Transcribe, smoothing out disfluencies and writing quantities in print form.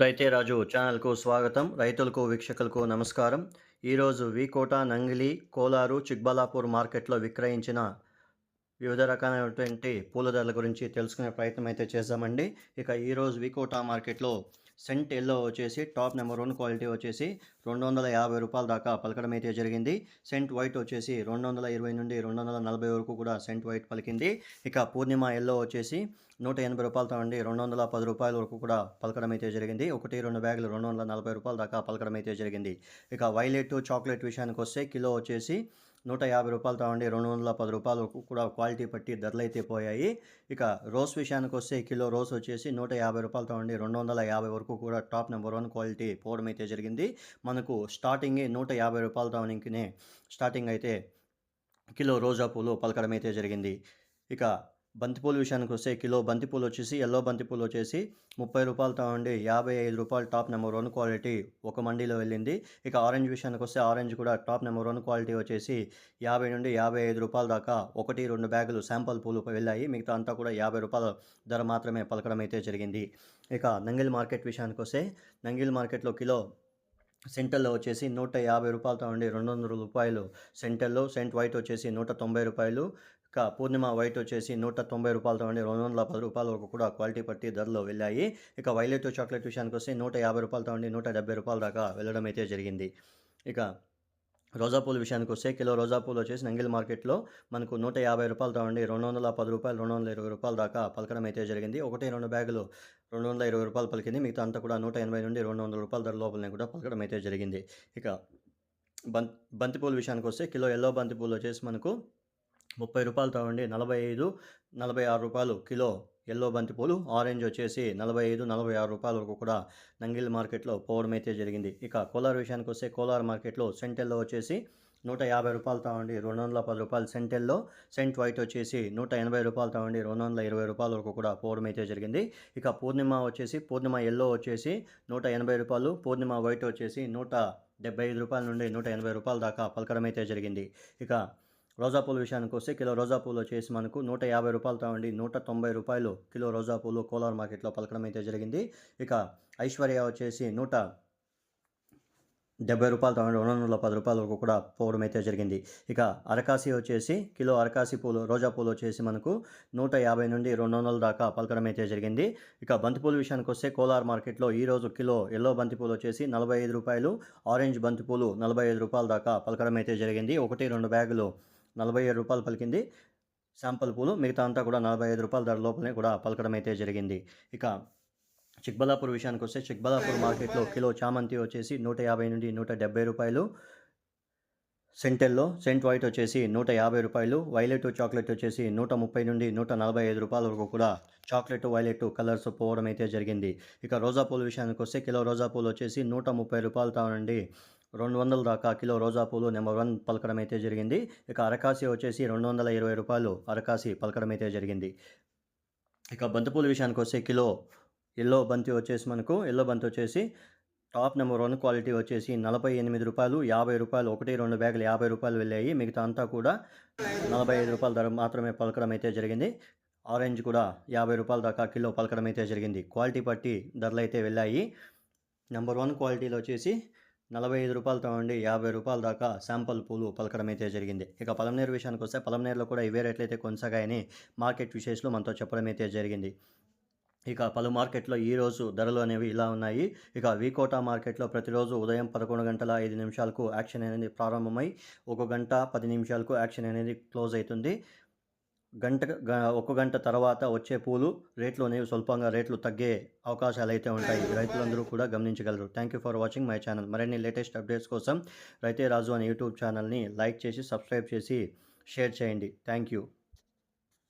రైతే రాజు ఛానల్కు స్వాగతం. రైతులకు వీక్షకులకు నమస్కారం. ఈరోజు వికోట, నంగిలి, కోలారు, చిక్బల్లాపూర్ మార్కెట్లో విక్రయించిన వివిధ రకాలైనటువంటి పూల ధరల గురించి తెలుసుకునే ప్రయత్నం అయితే చేద్దామండి. ఇక ఈరోజు వికోట మార్కెట్లో సెంట్ ఎల్లో వచ్చేసి టాప్ నెంబర్ 1 క్వాలిటీ వచ్చేసి ₹250 దాకా పలకడం అయితే జరిగింది. సెంట్ వైట్ వచ్చేసి 220 నుండి 240 వరకు కూడా సెంట్ వైట్ పలికింది. ఇక పూర్ణిమ ఎల్లో వచ్చేసి ₹180 నుండి ₹210 వరకు కూడా పలకడం అయితే జరిగింది. 1-2 బ్యాగులు ₹240 దాకా పలకడం అయితే జరిగింది. ఇక వైలెట్, చాక్లెట్ విషయానికి వస్తే కిలో వచ్చేసి ₹150 నుండి ₹210 వరకు కూడా క్వాలిటీ బట్టి ధరలు అయితే పోయాయి. ఇక రోస్ విషయానికి వస్తే కిలో రోస్ వచ్చేసి ₹150 నుండి ₹250 వరకు కూడా టాప్ నెంబర్ 1 క్వాలిటీ పోవడం అయితే జరిగింది. మనకు స్టార్టింగే ₹150 నుంచినే స్టార్టింగ్ అయితే కిలో రోజా పూలు పలకడం అయితే జరిగింది. ఇక బంతిపూల విషయానికి వస్తే కిలో బంతిపూలు వచ్చేసి ఎల్లో బంతిపూలు వచ్చేసి ₹30 నుండి ₹55 టాప్ నెంబర్ 1 క్వాలిటీ ఒక మండీలో వెళ్ళింది. ఇక ఆరెంజ్ విషయానికి వస్తే ఆరెంజ్ కూడా టాప్ నెంబర్ 1 క్వాలిటీ వచ్చేసి ₹50 నుండి ₹55 దాకా 1-2 బ్యాగులు శాంపుల్ పూలు వెళ్ళాయి. మిగతా అంతా కూడా ₹50 ధర మాత్రమే పలకడం అయితే జరిగింది. ఇక నంగిల్ మార్కెట్ విషయానికి వస్తే నంగిల్ మార్కెట్లో కిలో సెంటల్లో వచ్చేసి ₹150 నుండి ₹200 సెంటల్లో. సెంట్ వైట్ వచ్చేసి ₹190. ఇక పూర్ణిమ వైట్ వచ్చేసి ₹190 నుండి ₹210 వరకు కూడా క్వాలిటీ బట్టి ధరలు వెళ్ళాయి. ఇక వైలెట్, చాక్లెట్ విషయానికి వస్తే ₹150 నుండి ₹170 దాకా వెళ్ళడం అయితే జరిగింది. ఇక రోజా పూల విషయానికి వస్తే కిలో రోజా పూలు వచ్చేసి నంగిల్ మార్కెట్లో మనకు ₹150 నుండి ₹210, ₹220 దాకా పలకడం అయితే జరిగింది. 1-2 బ్యాగులు ₹220 పలికింది. మిగతా అంతా కూడా ₹180 నుండి ₹200 ధర లోపలనే కూడా పలకడం అయితే జరిగింది. ఇక బంతిపూల విషయానికి వస్తే కిలో ఎల్లో బంతిపూలు వచ్చేసి మనకు ₹30 నుండి ₹45, ₹46 కిలో ఎల్లో బంతిపూలు. ఆరెంజ్ వచ్చేసి ₹45, ₹46 వరకు కూడా నంగిల్ మార్కెట్లో పోవడం అయితే జరిగింది. ఇక కోలార్ విషయానికి వస్తే కోలార్ మార్కెట్లో సెంట్ ఎల్లో వచ్చేసి ₹150 నుండి ₹210 సెంట్ ఎల్లో. సెంట్ వైట్ వచ్చేసి ₹180 నుండి ₹220 వరకు కూడా పోవడం అయితే జరిగింది. ఇక పూర్ణిమ ఎల్లో వచ్చేసి ₹180, పూర్ణిమ వైట్ వచ్చేసి ₹175 నుండి ₹180 దాకా పలకడం అయితే జరిగింది. ఇక రోజా పూల విషయానికి వస్తే కిలో రోజా పూలు వచ్చేసి మనకు ₹150 నుండి ₹190 కిలో రోజా పూలు కోలార్ మార్కెట్లో పలకడం అయితే జరిగింది. ఇక ఐశ్వర్య వచ్చేసి ₹170 నుండి ₹210 వరకు కూడా పోవడం అయితే జరిగింది. ఇక అరకాసి వచ్చేసి కిలో అరకాసి పూలు రోజా పూలు వచ్చేసి మనకు ₹150 నుండి ₹200 దాకా పలకడం అయితే జరిగింది. ఇక బంతిపూల విషయానికి వస్తే కోలార్ మార్కెట్లో ఈరోజు కిలో ఎల్లో బంతిపూలు వచ్చేసి ₹45, ఆరెంజ్ బంతిపూలు ₹45 దాకా పలకడం అయితే జరిగింది. 1-2 బ్యాగులు ₹47 పలికింది శాంపుల్ పూలు. మిగతా అంతా కూడా ₹45 ధర లోపలనే కూడా పలకడం అయితే జరిగింది. ఇక చిక్బల్లాపూర్ విషయానికి వస్తే చిక్బల్లాపూర్ మార్కెట్లో కిలో చామంతి వచ్చేసి ₹150 నుండి ₹170. సెంటెల్లో సెంట్ వైట్ వచ్చేసి ₹150. వైలెట్, చాక్లెట్ వచ్చేసి ₹130 నుండి ₹145 వరకు కూడా చాక్లెట్, వైలెట్ కలర్స్ పోవడం అయితే జరిగింది. ఇక రోజా పూల విషయానికి వస్తే కిలో రోజా పూలు వచ్చేసి ₹130 నుండి ₹200 దాకా కిలో రోజా పూలు నెంబర్ 1 పలకడం అయితే జరిగింది. ఇక అరకాసి వచ్చేసి ₹220 అరకాసి పలకడం అయితే జరిగింది. ఇక బంతిపూల విషయానికి వస్తే కిలో ఎల్లో బంతి వచ్చేసి టాప్ నెంబర్ 1 క్వాలిటీ వచ్చేసి ₹48, ₹50, 1-2 బ్యాగులు ₹50 వెళ్ళాయి. మిగతా అంతా కూడా ₹45 ధర మాత్రమే పలకడం అయితే జరిగింది. ఆరెంజ్ కూడా ₹50 దాకా కిలో పలకడం అయితే జరిగింది. క్వాలిటీ బట్టి ధరలు అయితే వెళ్ళాయి. నెంబర్ 1 క్వాలిటీలో వచ్చేసి ₹45 నుండి ₹50 దాకా శాంపుల్ పూలు పలకడం అయితే జరిగింది. ఇక పలమనేరు విషయానికి వస్తే పలమనేరులో కూడా ఇవే రేట్లు అయితే కొనసాగాయని మార్కెట్ విశేషాలు మనతో చెప్పడం అయితే జరిగింది. ఇక పలు మార్కెట్లో ఈరోజు ధరలు అనేవి ఇలా ఉన్నాయి. ఇక వికోట మార్కెట్లో ప్రతిరోజు ఉదయం 11:05 యాక్షన్ అనేది ప్రారంభమై 1 గంట 10 నిమిషాలకు యాక్షన్ అనేది క్లోజ్ అవుతుంది. ఒక గంట తర్వాత వచ్చే పూలు రేట్లు అనేవి స్వల్పంగా రేట్లు తగ్గే అవకాశాలు అయితే ఉంటాయి. రైతులందరూ కూడా గమనించగలరు. Thank you for watching my channel. మరిన్ని లేటెస్ట్ అప్డేట్స్ కోసం రైతే రాజు అనే యూట్యూబ్ ఛానల్ని లైక్ చేసి సబ్స్క్రైబ్ చేసి షేర్ చేయండి. Thank you.